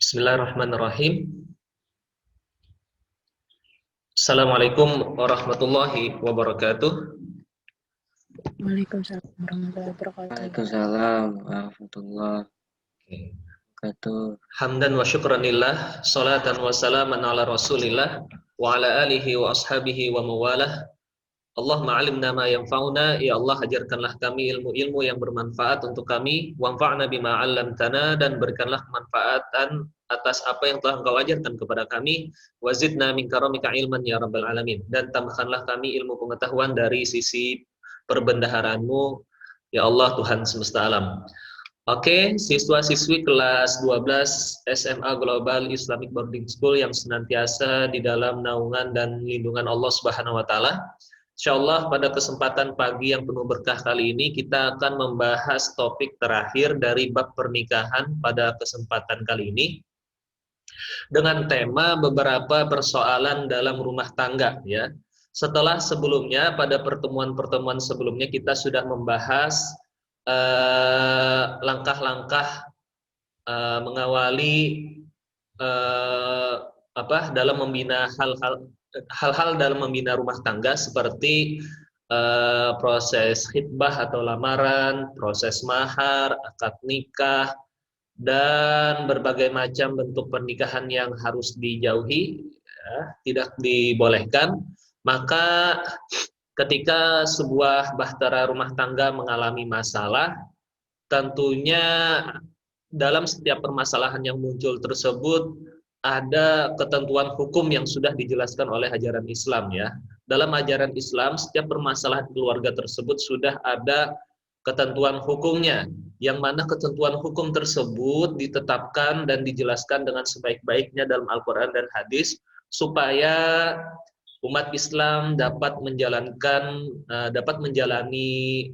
Bismillahirrahmanirrahim. Assalamualaikum warahmatullahi wabarakatuh. Waalaikumsalam warahmatullahi wabarakatuh. Waalaikumsalam warahmatullahi wabarakatuh. Hamdan wa syukranillah, salatan wa salaman ala rasulillah, wa ala alihi wa ashabihi wa mawalah. Allahumma alimna ma yanfa'una, ya Allah ajarkanlah kami ilmu-ilmu yang bermanfaat untuk kami, wanfa'na bima 'allamtana, dan berikanlah kemanfaatan atas apa yang telah Engkau ajarkan kepada kami, wazidna min karamika ilman ya rabbal alamin, dan tambahkanlah kami ilmu pengetahuan dari sisi perbendaharaan-Mu ya Allah Tuhan semesta alam. Oke, siswa-siswi kelas 12 SMA Global Islamic Boarding School yang senantiasa di dalam naungan dan lindungan Allah Subhanahu wa taala. Insyaallah pada kesempatan pagi yang penuh berkah kali ini kita akan membahas topik terakhir dari bab pernikahan pada kesempatan kali ini dengan tema beberapa persoalan dalam rumah tangga ya. Setelah sebelumnya pada pertemuan-pertemuan sebelumnya kita sudah membahas langkah-langkah mengawali dalam membina hal-hal dalam membina rumah tangga seperti proses khitbah atau lamaran, proses mahar, akad nikah, dan berbagai macam bentuk pernikahan yang harus dijauhi, ya, tidak dibolehkan. Maka ketika sebuah bahtera rumah tangga mengalami masalah, tentunya dalam setiap permasalahan yang muncul tersebut ada ketentuan hukum yang sudah dijelaskan oleh ajaran Islam ya. Dalam ajaran Islam setiap permasalahan keluarga tersebut sudah ada ketentuan hukumnya, yang mana ketentuan hukum tersebut ditetapkan dan dijelaskan dengan sebaik-baiknya dalam Al-Quran dan hadis supaya umat Islam dapat menjalani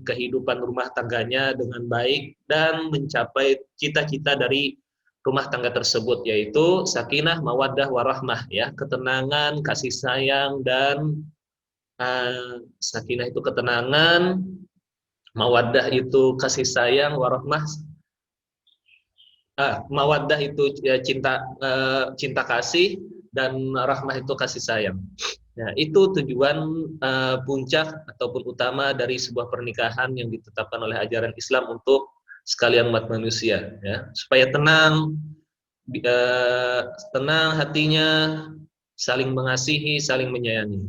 kehidupan rumah tangganya dengan baik dan mencapai cita-cita dari rumah tangga tersebut, yaitu sakinah, mawaddah, warahmah ya, ketenangan, kasih sayang, dan sakinah itu ketenangan, mawaddah itu kasih sayang, warahmah mawaddah itu ya, cinta kasih, dan rahmah itu kasih sayang. Nah, itu tujuan puncak ataupun utama dari sebuah pernikahan yang ditetapkan oleh ajaran Islam untuk sekalian umat manusia, ya, supaya tenang hatinya, saling mengasihi, saling menyayangi.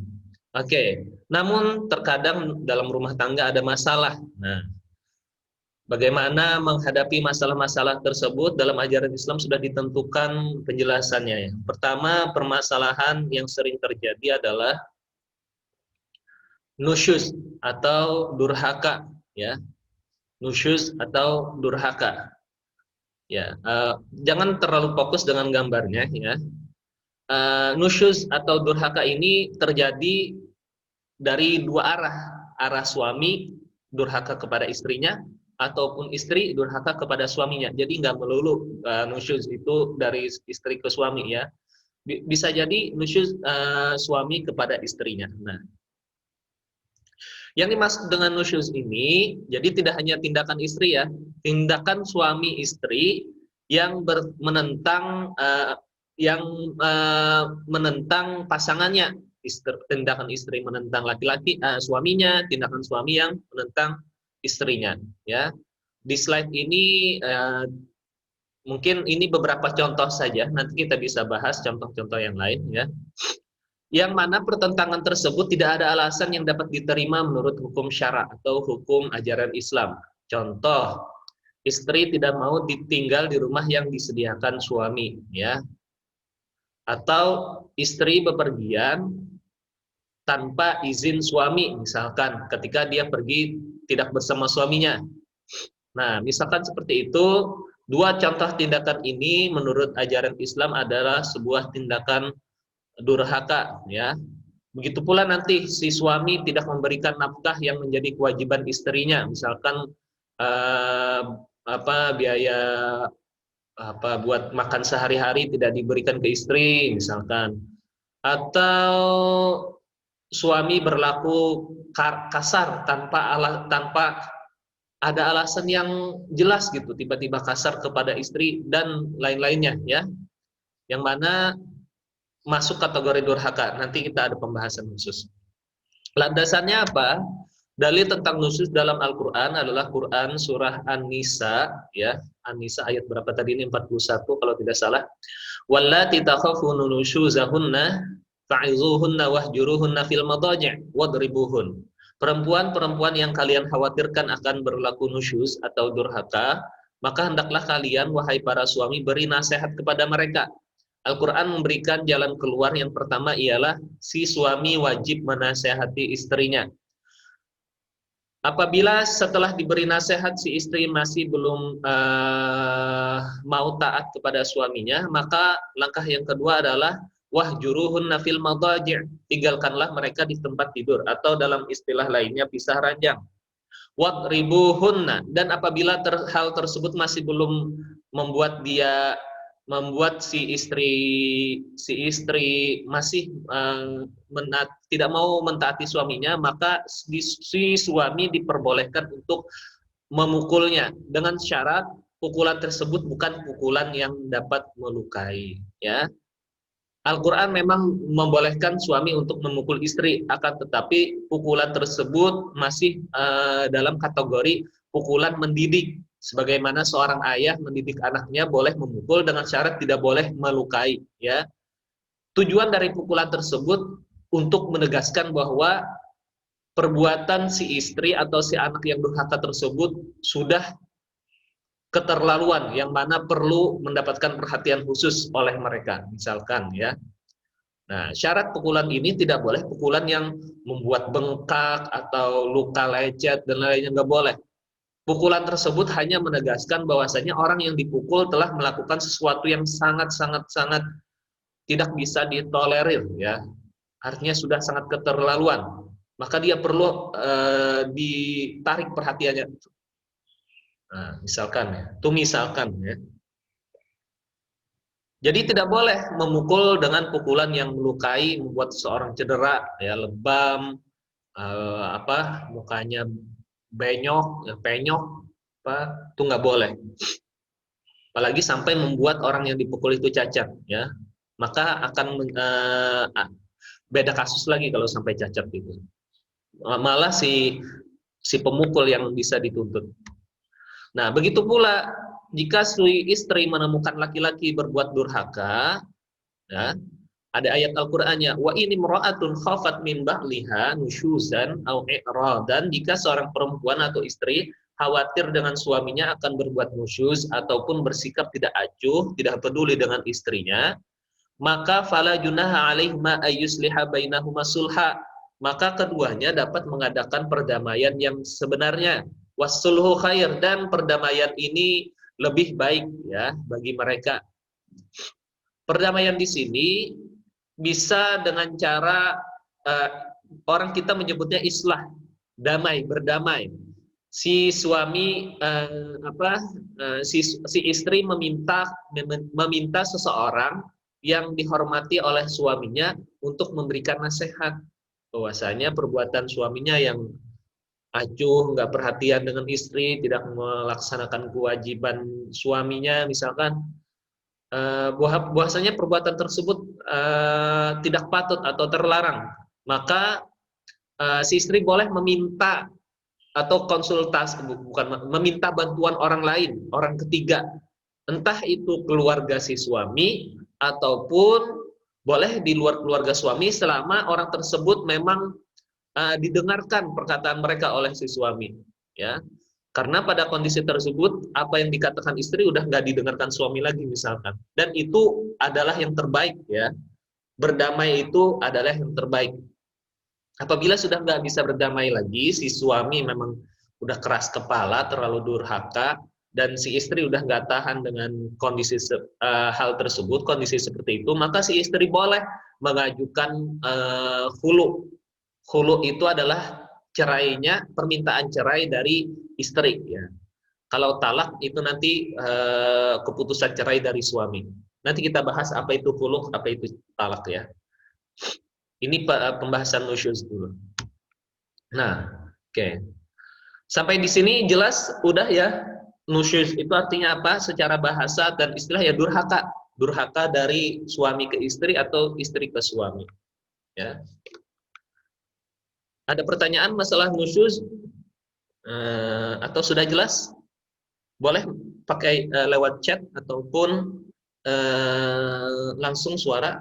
Oke, namun terkadang dalam rumah tangga ada masalah. Nah, bagaimana menghadapi masalah-masalah tersebut dalam ajaran Islam sudah ditentukan penjelasannya ya. Pertama, permasalahan yang sering terjadi adalah nusyuz atau durhaka ya. Nusyuz atau durhaka. Ya, jangan terlalu fokus dengan gambarnya ya. Nusyuz atau durhaka ini terjadi dari dua arah. Arah suami durhaka kepada istrinya, ataupun istri durhaka kepada suaminya. Jadi nggak melulu nusyuz itu dari istri ke suami ya. Bisa jadi nusyuz suami kepada istrinya. Nah, yang dimaksud dengan nusyuz ini, jadi tidak hanya tindakan istri ya, tindakan suami istri yang menentang pasangannya. Tindakan istri menentang laki-laki suaminya, tindakan suami yang menentang istrinya ya. Di slide ini mungkin ini beberapa contoh saja, nanti kita bisa bahas contoh-contoh yang lain ya, yang mana pertentangan tersebut tidak ada alasan yang dapat diterima menurut hukum syara atau hukum ajaran Islam. Contoh, istri tidak mau ditinggal di rumah yang disediakan suami ya, atau istri bepergian tanpa izin suami, misalkan ketika dia pergi tidak bersama suaminya. Nah, misalkan seperti itu, dua contoh tindakan ini menurut ajaran Islam adalah sebuah tindakan durhaka ya. Begitu pula nanti si suami tidak memberikan nafkah yang menjadi kewajiban istrinya, misalkan biaya buat makan sehari-hari tidak diberikan ke istri misalkan, atau suami berlaku kasar tanpa ada alasan yang jelas gitu, tiba-tiba kasar kepada istri dan lain-lainnya ya. yang mana masuk kategori durhaka. Nanti kita ada pembahasan khusus. Landasannya apa? Dalil tentang nusyuz dalam Al-Qur'an adalah Quran surah An-Nisa, ya. An-Nisa ayat berapa tadi ini? 41 kalau tidak salah. Wallati takhafuna nusyuzahunna fa'izuhunna wahjuruhunna fil madaji' wadribuhun. Perempuan-perempuan yang kalian khawatirkan akan berlaku nusyuz atau durhaka, maka hendaklah kalian wahai para suami beri nasihat kepada mereka. Al-Quran memberikan jalan keluar yang pertama ialah si suami wajib menasehati istrinya. Apabila setelah diberi nasihat si istri masih belum mau taat kepada suaminya, maka langkah yang kedua adalah wahjuruhunna fil madaji', tinggalkanlah mereka di tempat tidur, atau dalam istilah lainnya pisah ranjang. Wadribuhunna, dan apabila hal tersebut masih belum membuat si istri masih tidak mau mentaati suaminya, maka si suami diperbolehkan untuk memukulnya dengan syarat pukulan tersebut bukan pukulan yang dapat melukai, ya. Al-Quran memang membolehkan suami untuk memukul istri, akan tetapi pukulan tersebut masih dalam kategori pukulan mendidik. Sebagaimana seorang ayah mendidik anaknya boleh memukul dengan syarat tidak boleh melukai, ya. Tujuan dari pukulan tersebut untuk menegaskan bahwa perbuatan si istri atau si anak yang durhaka tersebut sudah keterlaluan, yang mana perlu mendapatkan perhatian khusus oleh mereka, misalkan, ya. Nah, syarat pukulan ini tidak boleh pukulan yang membuat bengkak atau luka lecet dan lainnya, nggak boleh. Pukulan tersebut hanya menegaskan bahwasanya orang yang dipukul telah melakukan sesuatu yang sangat tidak bisa ditolerir, ya. Artinya sudah sangat keterlaluan. Maka dia perlu ditarik perhatiannya. Nah, misalkan, ya. Itu misalkan, ya. Jadi tidak boleh memukul dengan pukulan yang melukai, membuat seorang cedera, ya, lebam, mukanya benyok, penyok, itu nggak boleh. Apalagi sampai membuat orang yang dipukul itu cacat, ya. Maka akan beda kasus lagi kalau sampai cacat itu. Malah si pemukul yang bisa dituntut. Nah, begitu pula jika si istri menemukan laki-laki berbuat durhaka, ya, ada ayat Al-Qur'annya, wa ini imra'atun khafat min ba'liha nusyuzan au i'radan, jika seorang perempuan atau istri khawatir dengan suaminya akan berbuat nusyuz ataupun bersikap tidak acuh, tidak peduli dengan istrinya, maka fala junaha 'alaihima ayyusliha bainahuma sulha, maka keduanya dapat mengadakan perdamaian yang sebenarnya. Wassulhu khair, dan perdamaian ini lebih baik, ya, bagi mereka. Perdamaian di sini bisa dengan cara orang kita menyebutnya islah, damai, berdamai. Si suami si istri meminta seseorang yang dihormati oleh suaminya untuk memberikan nasihat bahwasanya perbuatan suaminya yang acuh, nggak perhatian dengan istri, tidak melaksanakan kewajiban suaminya, misalkan, bahwasanya perbuatan tersebut tidak patut atau terlarang, maka si istri boleh meminta atau konsultasi, bukan meminta bantuan orang lain, orang ketiga, entah itu keluarga si suami ataupun boleh di luar keluarga suami, selama orang tersebut memang didengarkan perkataan mereka oleh si suami, ya. Karena pada kondisi tersebut apa yang dikatakan istri udah nggak didengarkan suami lagi, misalkan, dan itu adalah yang terbaik, ya. Berdamai itu adalah yang terbaik. Apabila sudah nggak bisa berdamai lagi, si suami memang udah keras kepala, terlalu durhaka, dan si istri udah nggak tahan dengan kondisi hal tersebut, kondisi seperti itu, maka si istri boleh mengajukan khulu. Khulu itu adalah cerainya, permintaan cerai dari istri, ya. Kalau talak itu nanti keputusan cerai dari suami. Nanti kita bahas apa itu khulu, apa itu talak, ya. Ini pembahasan nusyuz dulu. Nah, oke. Sampai di sini jelas udah, ya. Nusyuz itu artinya apa secara bahasa dan istilah, ya, durhaka. durhaka dari suami ke istri atau istri ke suami. Ya. Ada pertanyaan masalah nusyuz atau sudah jelas? Boleh pakai lewat chat ataupun langsung suara.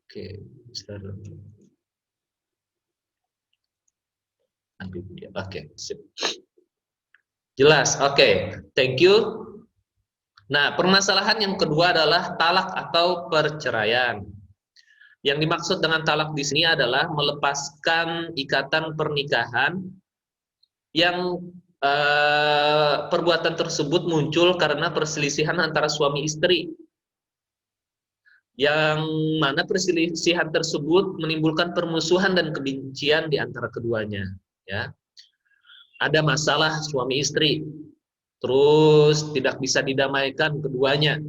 Oke, oke, sip. Jelas, oke, thank you. Nah, permasalahan yang kedua adalah talak atau perceraian. Yang dimaksud dengan talak di sini adalah melepaskan ikatan pernikahan yang perbuatan tersebut muncul karena perselisihan antara suami istri, yang mana perselisihan tersebut menimbulkan permusuhan dan kebencian di antara keduanya. Ya, ada masalah suami istri, terus tidak bisa didamaikan keduanya,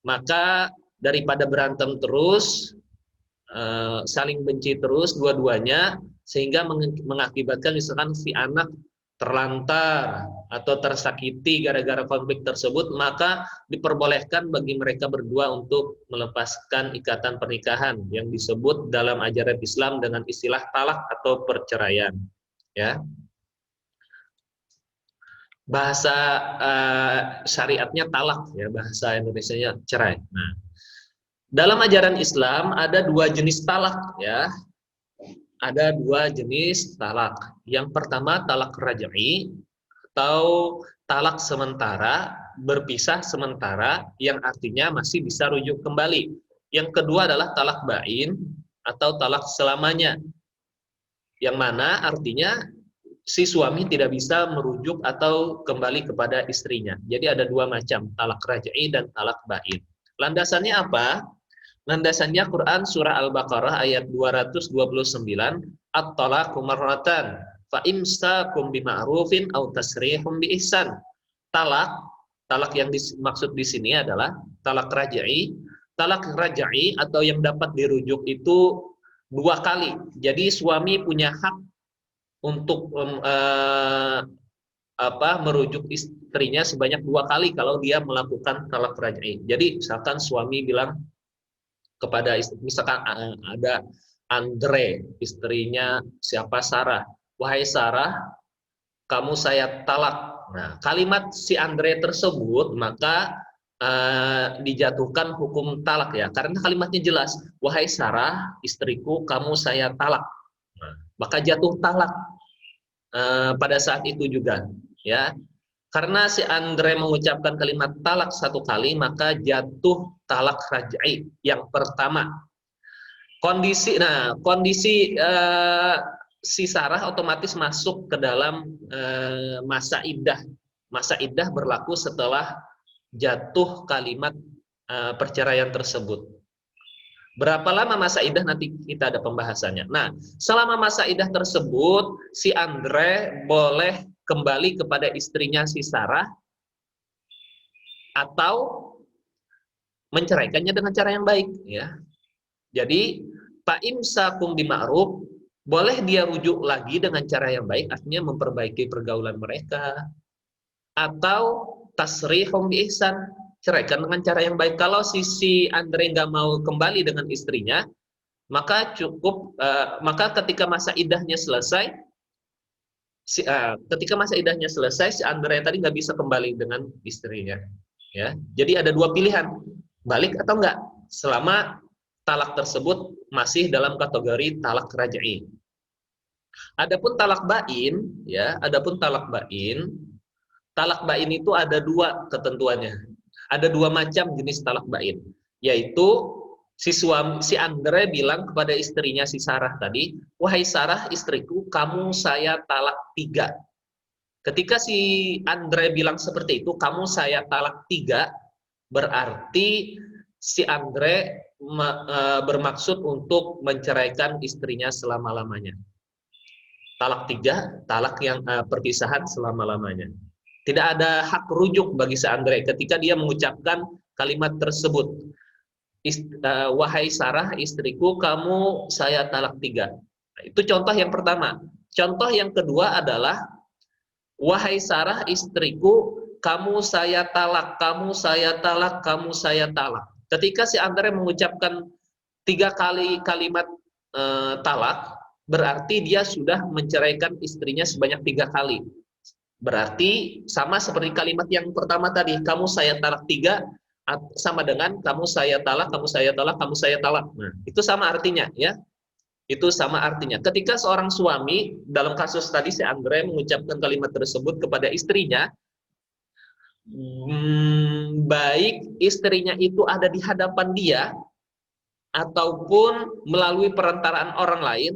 maka daripada berantem terus, saling benci terus dua-duanya, sehingga mengakibatkan misalkan si anak terlantar atau tersakiti gara-gara konflik tersebut, maka diperbolehkan bagi mereka berdua untuk melepaskan ikatan pernikahan yang disebut dalam ajaran Islam dengan istilah talak atau perceraian. Ya, bahasa syariatnya talak, ya, bahasa Indonesianya cerai. Nah, dalam ajaran Islam ada dua jenis talak, ya. Ada dua jenis talak. Yang pertama talak raj'i atau talak sementara, berpisah sementara, yang artinya masih bisa rujuk kembali. Yang kedua adalah talak bain atau talak selamanya, yang mana artinya si suami tidak bisa merujuk atau kembali kepada istrinya. Jadi ada dua macam, talak raj'i dan talak bain. Landasannya apa? Landasannya Quran surah Al-Baqarah ayat 229, at-talaqu marratan fa imsakum bima'rufin aw tasrihum biihsan. Talak yang dimaksud di sini adalah talak raj'i. Talak raj'i atau yang dapat dirujuk itu dua kali. Jadi suami punya hak untuk merujuk istrinya sebanyak dua kali kalau dia melakukan talak raj'i. Jadi misalkan suami bilang kepada istri, misalkan ada Andre, istrinya siapa, Sarah, wahai Sarah, kamu saya talak. Nah, kalimat si Andre tersebut maka dijatuhkan hukum talak, ya, karena kalimatnya jelas, wahai Sarah, istriku, kamu saya talak. Nah, maka jatuh talak pada saat itu juga, ya. Karena si Andre mengucapkan kalimat talak satu kali, maka jatuh talak raj'i yang pertama. Kondisi si Sarah otomatis masuk ke dalam masa iddah. Masa iddah berlaku setelah jatuh kalimat perceraian tersebut. Berapa lama masa iddah nanti kita ada pembahasannya. Nah, selama masa iddah tersebut, si Andre boleh kembali kepada istrinya si Sarah atau menceraikannya dengan cara yang baik, ya. Jadi fa imsakum bima'ruf, boleh dia rujuk lagi dengan cara yang baik, artinya memperbaiki pergaulan mereka, atau tasrihum bi ihsan, ceraikan dengan cara yang baik. Kalau si Andre nggak mau kembali dengan istrinya, maka cukup maka ketika masa iddahnya selesai, si Andre tadi nggak bisa kembali dengan istrinya, ya. Jadi ada dua pilihan, balik atau enggak, selama talak tersebut masih dalam kategori talak raj'i. Adapun talak bain, ya, talak bain itu ada dua ketentuannya. Ada dua macam jenis talak bain, yaitu si Andre bilang kepada istrinya si Sarah tadi, wahai Sarah, istriku, kamu saya talak 3. Ketika si Andre bilang seperti itu, kamu saya talak 3, berarti si Andre bermaksud untuk menceraikan istrinya selama-lamanya. Talak 3, talak yang perpisahan selama-lamanya. Tidak ada hak rujuk bagi si Andre ketika dia mengucapkan kalimat tersebut. Wahai Sarah, istriku, kamu saya talak 3. Nah, itu contoh yang pertama. Contoh yang kedua adalah Wahai Sarah istriku, kamu saya talak, kamu saya talak, kamu saya talak. Ketika si Andre mengucapkan 3 kali kalimat talak, berarti dia sudah menceraikan istrinya sebanyak 3 kali. Berarti sama seperti kalimat yang pertama tadi, kamu saya talak 3, sama dengan kamu saya talak, kamu saya talak, kamu saya talak. Nah, itu sama artinya ya. Itu sama artinya. Ketika seorang suami, dalam kasus tadi si Andre mengucapkan kalimat tersebut kepada istrinya, baik istrinya itu ada di hadapan dia, ataupun melalui perantaraan orang lain.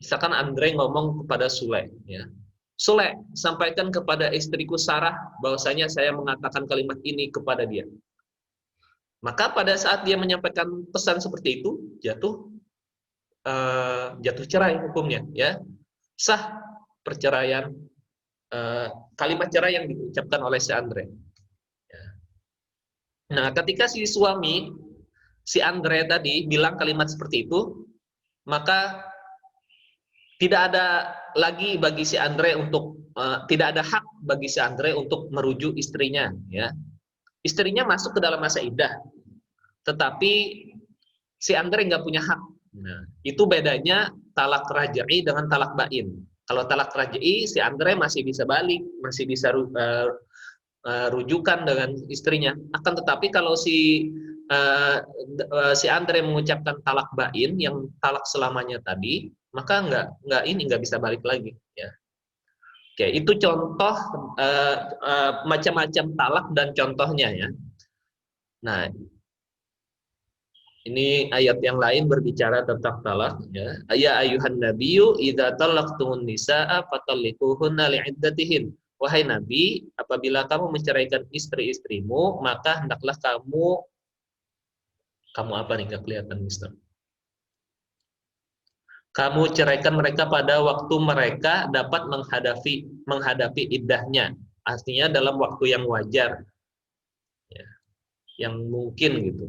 Misalkan Andre ngomong kepada Sule, ya, Sule, sampaikan kepada istriku Sarah bahwasanya saya mengatakan kalimat ini kepada dia. Maka pada saat dia menyampaikan pesan seperti itu, jatuh cerai hukumnya, ya, sah perceraian, kalimat cerai yang diucapkan oleh si Andre. Nah, ketika si suami, si Andre tadi bilang kalimat seperti itu, maka tidak ada lagi bagi si Andre untuk tidak ada hak bagi si Andre untuk merujuk istrinya, ya. Istrinya masuk ke dalam masa iddah, tetapi si Andre nggak punya hak. Nah, itu bedanya talak raj'i dengan talak bain. Kalau talak raj'i, si Andre masih bisa balik, masih bisa rujukan dengan istrinya. Akan tetapi kalau si Andre mengucapkan talak bain yang talak selamanya tadi, maka nggak bisa balik lagi. Ya. Oke, itu contoh macam-macam talak dan contohnya ya. Nah, ini ayat yang lain berbicara tentang talak ya. Ya ayuhan nabiyyu idza talaqtumun nisaa fatalliquhunna li'iddatihin. Wahai Nabi, apabila kamu menceraikan istri-istrimu, maka hendaklah kamu apa nih, nggak kelihatan Mister? Kamu ceraikan mereka pada waktu mereka dapat menghadapi iddahnya. Artinya dalam waktu yang wajar. Ya, yang mungkin gitu.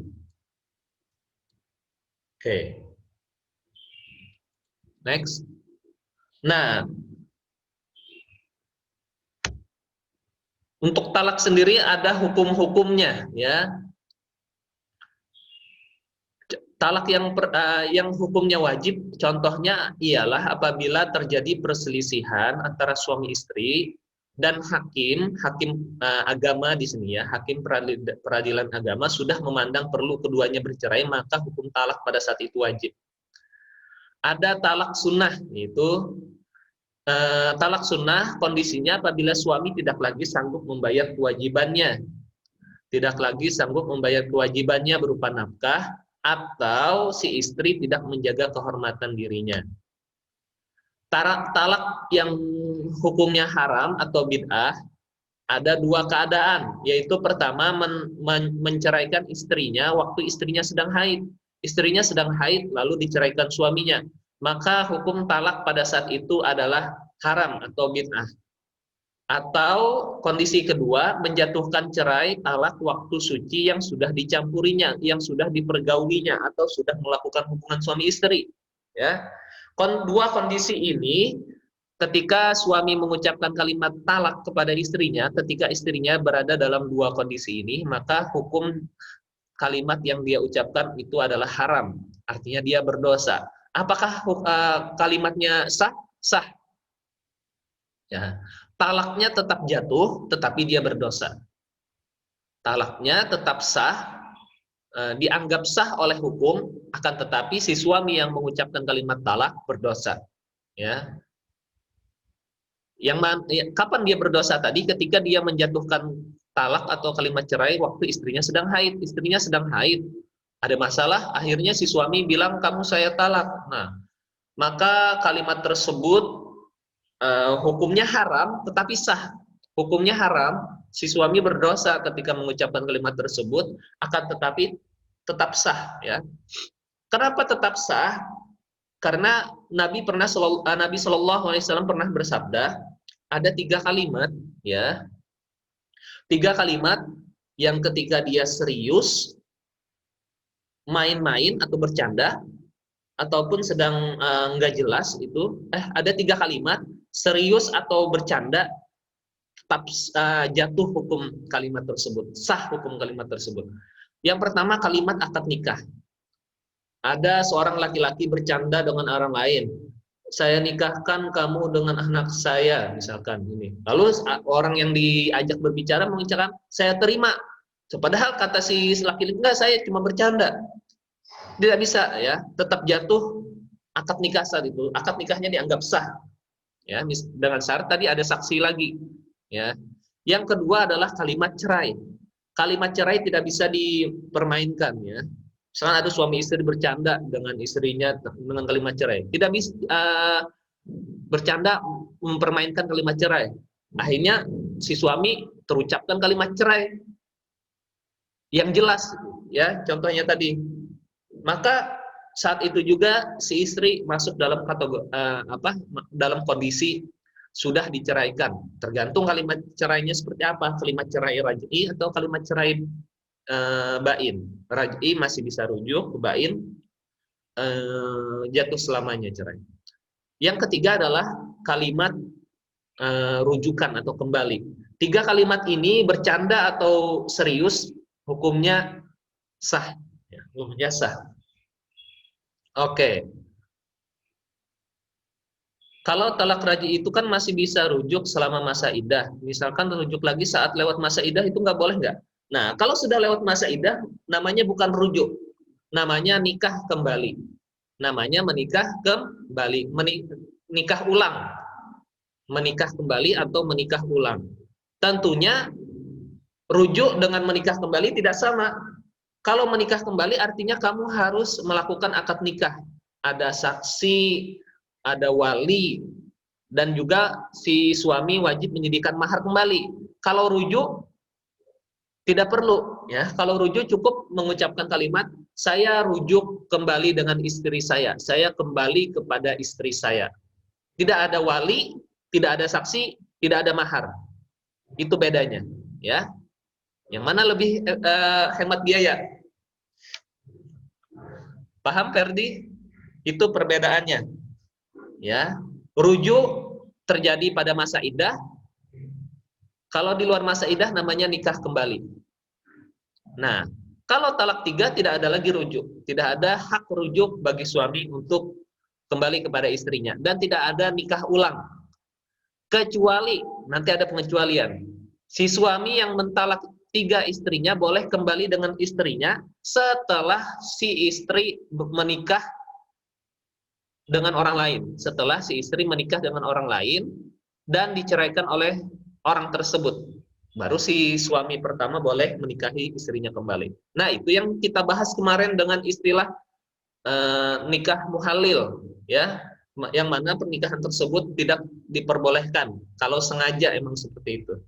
Oke. Next. Nah, untuk talak sendiri ada hukum-hukumnya ya. Talak yang hukumnya wajib, contohnya ialah apabila terjadi perselisihan antara suami istri dan hakim agama di sini ya, hakim peradilan agama sudah memandang perlu keduanya bercerai, maka hukum talak pada saat itu wajib. Ada talak sunnah, yaitu talak sunnah kondisinya apabila suami tidak lagi sanggup membayar kewajibannya, berupa nafkah, atau si istri tidak menjaga kehormatan dirinya. Talak yang hukumnya haram atau bid'ah ada 2 keadaan, yaitu pertama menceraikan istrinya waktu istrinya sedang haid. Istrinya sedang haid lalu diceraikan suaminya, maka hukum talak pada saat itu adalah haram atau bid'ah. Atau kondisi kedua, menjatuhkan cerai talak waktu suci yang sudah dicampurinya, yang sudah dipergaulinya, atau sudah melakukan hubungan suami istri. Ya, 2 kondisi ini, ketika suami mengucapkan kalimat talak kepada istrinya, ketika istrinya berada dalam 2 kondisi ini, maka hukum kalimat yang dia ucapkan itu adalah haram. Artinya dia berdosa. Apakah kalimatnya sah? Sah. Ya. Talaknya tetap jatuh, tetapi dia berdosa. Talaknya tetap sah, dianggap sah oleh hukum, akan tetapi si suami yang mengucapkan kalimat talak berdosa. Ya. Kapan dia berdosa tadi? Ketika dia menjatuhkan talak atau kalimat cerai waktu istrinya sedang haid. Istrinya sedang haid, ada masalah, akhirnya si suami bilang kamu saya talak. Nah, maka kalimat tersebut hukumnya haram, tetapi sah. Hukumnya haram, si suami berdosa ketika mengucapkan kalimat tersebut, akan tetapi tetap sah. Ya. Kenapa tetap sah? Karena Nabi Shallallahu Alaihi Wasallam pernah bersabda, ada 3 kalimat, ya, 3 kalimat yang ketika dia serius, main-main atau bercanda, ataupun sedang nggak jelas itu, ada 3 kalimat serius atau bercanda, tetap jatuh hukum kalimat tersebut, sah hukum kalimat tersebut. Yang pertama kalimat akad nikah. Ada seorang laki-laki bercanda dengan orang lain, saya nikahkan kamu dengan anak saya, misalkan ini. Lalu orang yang diajak berbicara mengucapkan, saya terima. Padahal kata si laki-laki, enggak, saya cuma bercanda. Tidak bisa, ya, tetap jatuh akad nikah saat itu. Akad nikahnya dianggap sah, ya, dengan syarat tadi ada saksi lagi, ya. Yang kedua adalah kalimat cerai. Kalimat cerai tidak bisa dipermainkan, ya. Misalnya ada suami istri bercanda dengan istrinya dengan kalimat cerai, tidak bisa bercanda mempermainkan kalimat cerai. Akhirnya si suami terucapkan kalimat cerai yang jelas, ya, contohnya tadi. Maka saat itu juga si istri masuk dalam kategori dalam kondisi sudah diceraikan. Tergantung kalimat cerainya seperti apa, kalimat cerai raj'i atau kalimat cerai bain. Raj'i masih bisa rujuk, bain jatuh selamanya cerai. Yang ketiga adalah kalimat rujukan atau kembali. Tiga kalimat ini bercanda atau serius, hukumnya sah. Ya, hukumnya sah. Oke. Kalau talak raj'i itu kan masih bisa rujuk selama masa iddah. Misalkan rujuk lagi saat lewat masa iddah, itu nggak boleh nggak? Nah, kalau sudah lewat masa iddah, namanya bukan rujuk, namanya nikah kembali. Namanya menikah kembali, menikah ulang, menikah kembali atau menikah ulang. Tentunya rujuk dengan menikah kembali tidak sama. Kalau menikah kembali artinya kamu harus melakukan akad nikah. Ada saksi, ada wali, dan juga si suami wajib menyediakan mahar kembali. Kalau rujuk tidak perlu, ya. Kalau rujuk cukup mengucapkan kalimat, saya rujuk kembali dengan istri saya kembali kepada istri saya. Tidak ada wali, tidak ada saksi, tidak ada mahar. Itu bedanya, ya. Yang mana lebih hemat biaya? Paham, Ferdi? Itu perbedaannya, ya. Rujuk terjadi pada masa iddah. Kalau di luar masa iddah namanya nikah kembali. Nah, kalau talak 3 tidak ada lagi rujuk, tidak ada hak rujuk bagi suami untuk kembali kepada istrinya, dan tidak ada nikah ulang. Kecuali, nanti ada pengecualian, si suami yang mentalak 3 istrinya boleh kembali dengan istrinya setelah si istri menikah dengan orang lain, setelah si istri menikah dengan orang lain dan diceraikan oleh orang tersebut, baru si suami pertama boleh menikahi istrinya kembali. Nah, itu yang kita bahas kemarin dengan istilah nikah muhalil, ya, yang mana pernikahan tersebut tidak diperbolehkan kalau sengaja emang seperti itu.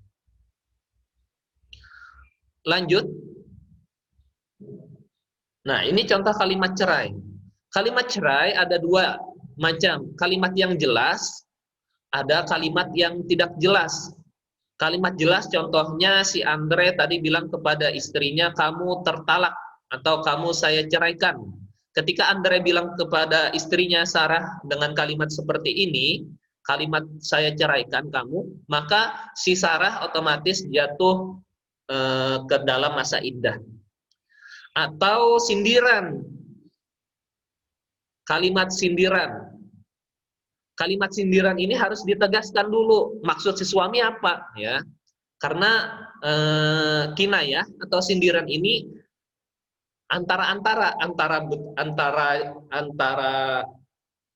Lanjut. Nah, ini contoh kalimat cerai. Kalimat cerai ada 2 macam, kalimat yang jelas, ada kalimat yang tidak jelas. Kalimat jelas contohnya si Andre tadi bilang kepada istrinya, kamu tertalak atau kamu saya ceraikan. Ketika Andre bilang kepada istrinya Sarah dengan kalimat seperti ini, kalimat saya ceraikan kamu, maka si Sarah otomatis jatuh ke dalam masa iddah. Atau sindiran, kalimat sindiran. Kalimat sindiran ini harus ditegaskan dulu maksud si suami apa, ya. Karena kinayah atau sindiran ini antara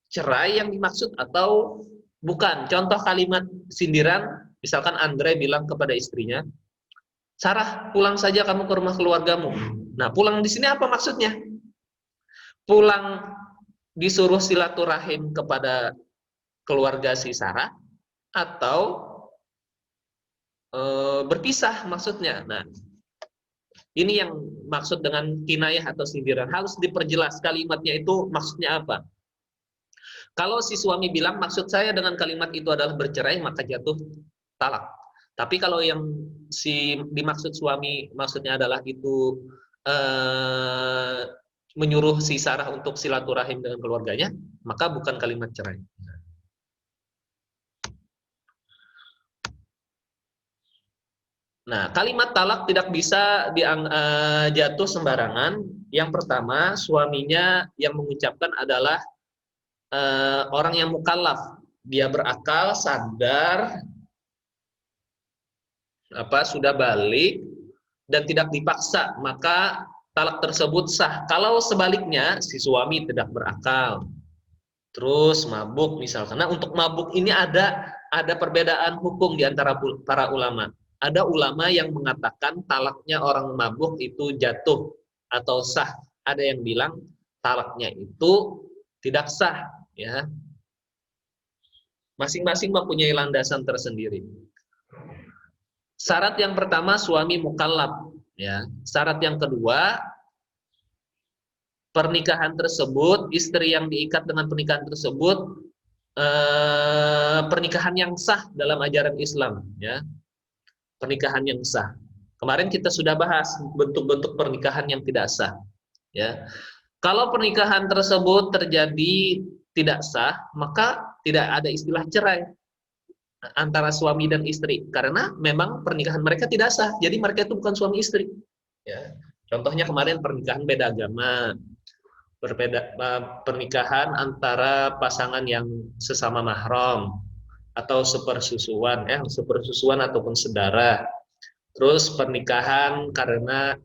cerai yang dimaksud atau bukan. Contoh kalimat sindiran, misalkan Andre bilang kepada istrinya, Sarah, pulang saja kamu ke rumah keluargamu. Nah, pulang di sini apa maksudnya? Pulang disuruh silaturahim kepada keluarga si Sarah, atau berpisah maksudnya. Nah, ini yang maksud dengan kinayah atau sindiran. Harus diperjelas kalimatnya itu maksudnya apa. Kalau si suami bilang maksud saya dengan kalimat itu adalah bercerai, maka jatuh talak. Tapi kalau yang si dimaksud suami maksudnya adalah itu menyuruh si Sarah untuk silaturahim dengan keluarganya, maka bukan kalimat cerai. Nah, kalimat talak tidak bisa jatuh sembarangan. Yang pertama, suaminya yang mengucapkan adalah orang yang mukallaf. Dia berakal, sadar, sudah balik dan tidak dipaksa, maka talak tersebut sah. Kalau sebaliknya si suami tidak berakal, terus mabuk misalkan. Nah, untuk mabuk ini ada perbedaan hukum di antara para ulama. Ada ulama yang mengatakan talaknya orang mabuk itu jatuh atau sah. Ada yang bilang talaknya itu tidak sah, ya. Masing-masing mempunyai landasan tersendiri. Syarat yang pertama suami mukallaf, ya. Syarat yang kedua, pernikahan tersebut, istri yang diikat dengan pernikahan tersebut pernikahan yang sah dalam ajaran Islam, ya. Pernikahan yang sah. Kemarin kita sudah bahas bentuk-bentuk pernikahan yang tidak sah, ya. Kalau pernikahan tersebut terjadi tidak sah, maka tidak ada istilah cerai antara suami dan istri, karena memang pernikahan mereka tidak sah. Jadi mereka itu bukan suami istri, ya. Contohnya kemarin pernikahan beda agama, pernikahan antara pasangan yang sesama mahram atau sepersusuan, sepersusuan ataupun saudara. Terus pernikahan karena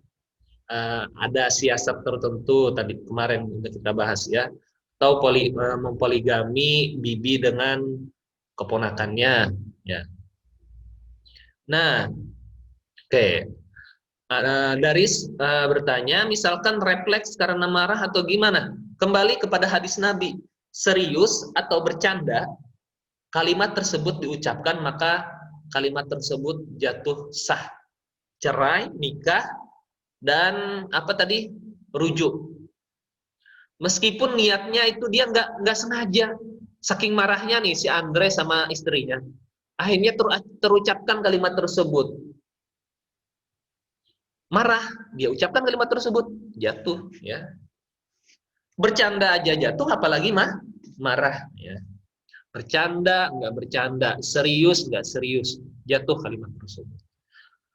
ada siasat tertentu, tadi kemarin sudah kita bahas, ya. Atau mempoligami bibi dengan keponakannya, ya. Nah, oke. Daris bertanya, misalkan refleks karena marah atau gimana? Kembali kepada hadis Nabi, serius atau bercanda, kalimat tersebut diucapkan maka kalimat tersebut jatuh sah. Cerai, nikah, dan apa tadi? Rujuk. Meskipun niatnya itu dia nggak sengaja, saking marahnya nih si Andre sama istrinya, akhirnya terucapkan kalimat tersebut. Marah, dia ucapkan kalimat tersebut, jatuh, ya. Bercanda aja jatuh, apalagi marah, ya. Bercanda, nggak bercanda, serius, nggak serius, jatuh kalimat tersebut.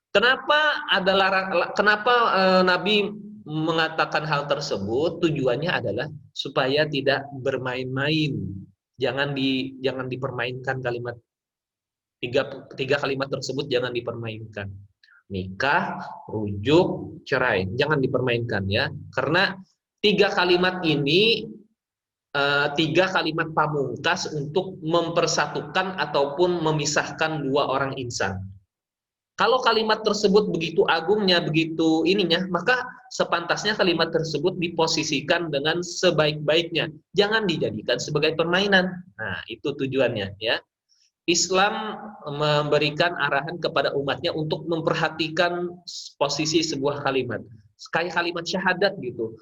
Kenapa Nabi mengatakan hal tersebut? Tujuannya adalah supaya tidak bermain-main. Jangan dipermainkan kalimat tiga kalimat tersebut, jangan dipermainkan. Nikah, rujuk, cerai, jangan dipermainkan, ya. Karena tiga kalimat ini tiga kalimat pamungkas untuk mempersatukan ataupun memisahkan dua orang insan. Kalau kalimat tersebut begitu agungnya, begitu ininya, maka sepantasnya kalimat tersebut diposisikan dengan sebaik-baiknya. Jangan dijadikan sebagai permainan. Nah, itu tujuannya, ya. Islam memberikan arahan kepada umatnya untuk memperhatikan posisi sebuah kalimat. Kayak kalimat syahadat gitu.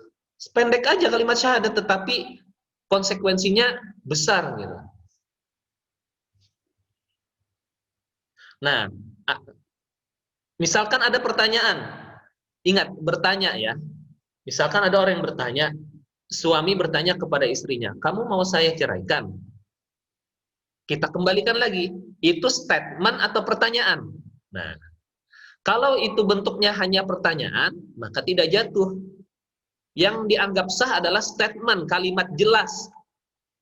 Pendek aja kalimat syahadat, tetapi konsekuensinya besar gitu. Nah, misalkan ada pertanyaan, ingat bertanya, ya. Misalkan ada orang yang bertanya, suami bertanya kepada istrinya, kamu mau saya ceraikan? Kita kembalikan lagi, itu statement atau pertanyaan. Nah, kalau itu bentuknya hanya pertanyaan, maka tidak jatuh. Yang dianggap sah adalah statement, kalimat jelas,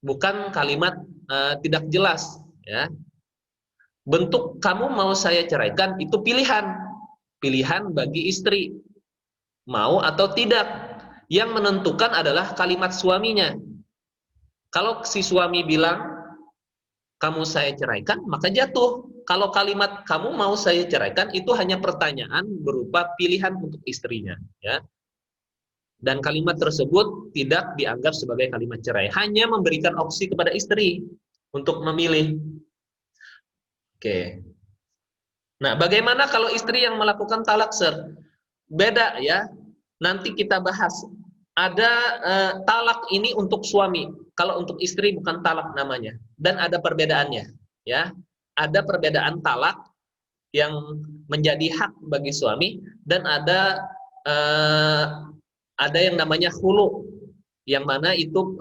bukan kalimat tidak jelas, ya. Bentuk kamu mau saya ceraikan itu pilihan bagi istri, mau atau tidak. Yang menentukan adalah kalimat suaminya. Kalau si suami bilang kamu saya ceraikan, maka jatuh. Kalau kalimat kamu mau saya ceraikan itu hanya pertanyaan berupa pilihan untuk istrinya, ya. Dan kalimat tersebut tidak dianggap sebagai kalimat cerai, hanya memberikan opsi kepada istri untuk memilih. Oke. Nah, bagaimana kalau istri yang melakukan talak ser? Beda, ya. Nanti kita bahas. Ada talak ini untuk suami. Kalau untuk istri bukan talak namanya. Dan ada perbedaannya, ya. Ada perbedaan talak yang menjadi hak bagi suami dan ada yang namanya khulu, yang mana itu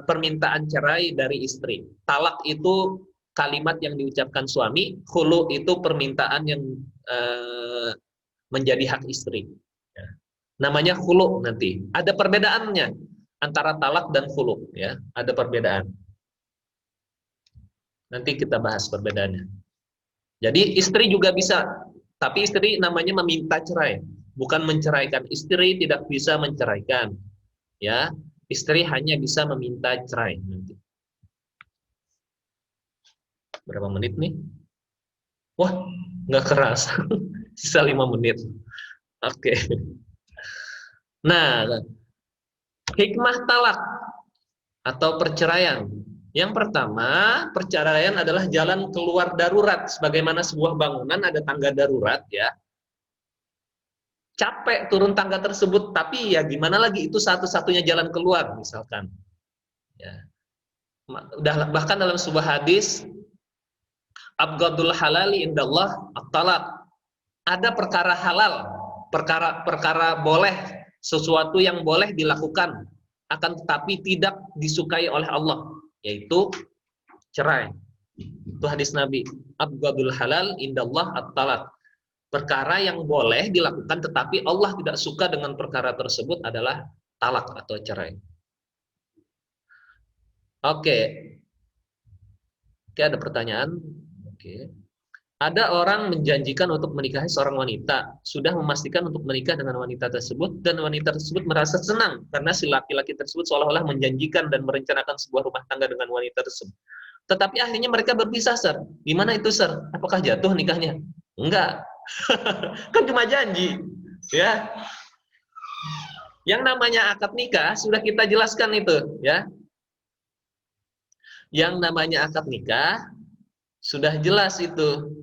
permintaan cerai dari istri. Talak itu kalimat yang diucapkan suami, khulu itu permintaan yang menjadi hak istri. Ya. Namanya khulu nanti. Ada perbedaannya antara talak dan khulu, ya. Ada perbedaan. Nanti kita bahas perbedaannya. Jadi istri juga bisa, tapi istri namanya meminta cerai, bukan menceraikan. Istri tidak bisa menceraikan, ya. Istri hanya bisa meminta cerai nanti. Berapa menit nih? Wah, nggak keras. Sisa 5 menit. Oke. Nah, hikmah talak atau perceraian. Yang pertama, perceraian adalah jalan keluar darurat. Sebagaimana sebuah bangunan ada tangga darurat, ya. Capek turun tangga tersebut, tapi ya gimana lagi, itu satu-satunya jalan keluar, misalkan. Ya. Bahkan dalam sebuah hadis, abghadul halali indallah at-talaq. Ada perkara halal, perkara boleh, sesuatu yang boleh dilakukan, akan tetapi tidak disukai oleh Allah, yaitu cerai. Itu hadis Nabi. Abghadul halal indallah at-talaq. Perkara yang boleh dilakukan tetapi Allah tidak suka dengan perkara tersebut adalah talak atau cerai. Oke. Oke, ada pertanyaan? Oke. Ada orang menjanjikan untuk menikahi seorang wanita, sudah memastikan untuk menikah dengan wanita tersebut, dan wanita tersebut merasa senang karena si laki-laki tersebut seolah-olah menjanjikan dan merencanakan sebuah rumah tangga dengan wanita tersebut. Tetapi akhirnya mereka berpisah, Sir. Gimana itu, Sir? Apakah jatuh nikahnya? Enggak. Kan cuma janji, ya. Yang namanya akad nikah sudah kita jelaskan itu, ya. Yang namanya akad nikah sudah jelas itu.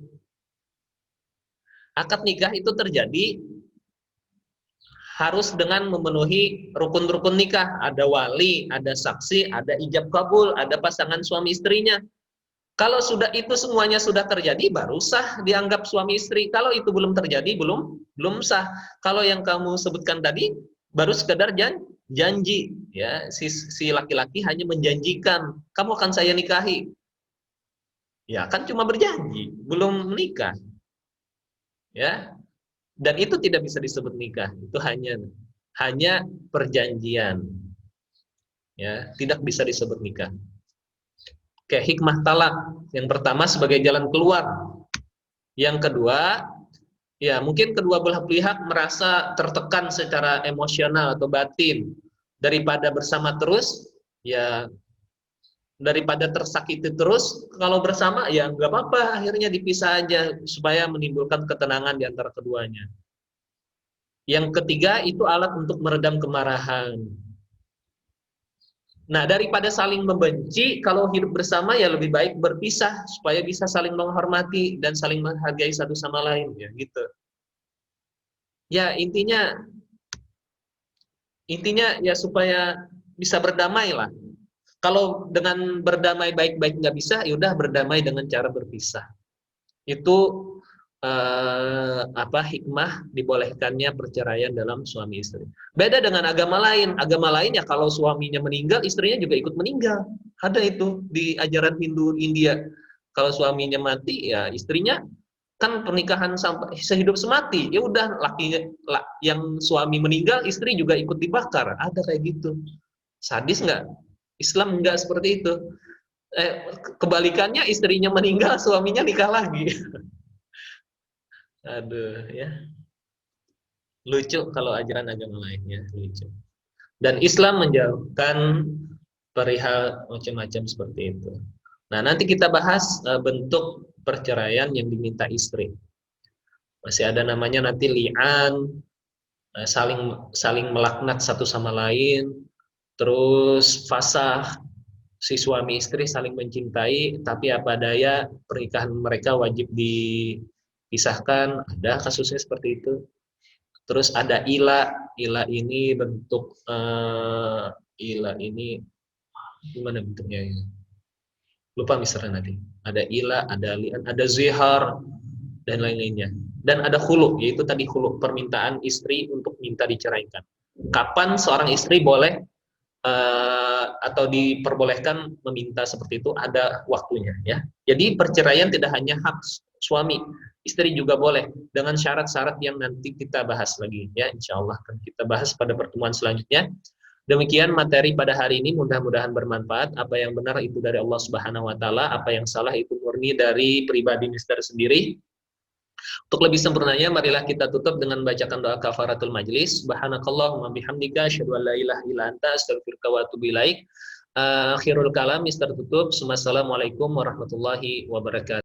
Akad nikah itu terjadi harus dengan memenuhi rukun-rukun nikah. Ada wali, ada saksi, ada ijab kabul, ada pasangan suami istrinya. Kalau sudah itu semuanya sudah terjadi, baru sah dianggap suami istri. Kalau itu belum terjadi, belum sah. Kalau yang kamu sebutkan tadi, baru sekedar janji. Ya, si laki-laki hanya menjanjikan, kamu akan saya nikahi. Ya, kan cuma berjanji, belum menikah. Ya, dan itu tidak bisa disebut nikah, itu hanya perjanjian, ya, tidak bisa disebut nikah. Oke, hikmah talak yang pertama sebagai jalan keluar, yang kedua, ya mungkin kedua belah pihak merasa tertekan secara emosional atau batin, daripada bersama terus, ya daripada tersakiti terus, kalau bersama ya nggak apa-apa, akhirnya dipisah aja supaya menimbulkan ketenangan di antara keduanya. Yang ketiga itu alat untuk meredam kemarahan. Nah, daripada saling membenci, kalau hidup bersama ya lebih baik berpisah supaya bisa saling menghormati dan saling menghargai satu sama lain, ya gitu. Ya intinya ya supaya bisa berdamai lah. Kalau dengan berdamai baik-baik nggak bisa, ya udah berdamai dengan cara berpisah. Itu hikmah dibolehkannya perceraian dalam suami istri. Beda dengan agama lain. Agama lain ya kalau suaminya meninggal, istrinya juga ikut meninggal. Ada itu di ajaran Hindu India. Kalau suaminya mati, ya istrinya kan pernikahan sampai sehidup semati. Ya udah lakinya yang suami meninggal, istri juga ikut dibakar. Ada kayak gitu. Sadis nggak? Islam nggak seperti itu. Kebalikannya, istrinya meninggal, suaminya nikah lagi. Aduh, ya. Lucu kalau ajaran agama lainnya, lucu. Dan Islam menjauhkan perihal macam-macam seperti itu. Nah, nanti kita bahas bentuk perceraian yang diminta istri. Masih ada namanya nanti li'an, saling melaknat satu sama lain, terus fasakh, si suami istri saling mencintai, tapi apa daya pernikahan mereka wajib dipisahkan, ada kasusnya seperti itu. Terus ada ila ini bentuk ila ini gimana bentuknya ya? Lupa misalnya nanti. Ada ila, ada lian, ada zihar dan lain-lainnya. Dan ada khulu, yaitu tadi khulu, permintaan istri untuk minta diceraikan. Kapan seorang istri boleh atau diperbolehkan meminta seperti itu, ada waktunya ya. Jadi perceraian tidak hanya hak suami, istri juga boleh dengan syarat-syarat yang nanti kita bahas lagi ya, insya Allah akan kita bahas pada pertemuan selanjutnya. Demikian materi pada hari ini, mudah-mudahan bermanfaat. Apa yang benar itu dari Allah Subhanahu wa taala, apa yang salah itu murni dari pribadi Mister sendiri. Untuk lebih sempurnanya, marilah kita tutup dengan bacakan doa kafaratul majlis. Subhanakallahumma bihamdika asyhadu an la ilaha illa anta astaghfiruka wa atubu ilaik. Akhirul kalam, Mister tutup. Wassalamualaikum warahmatullahi wabarakatuh.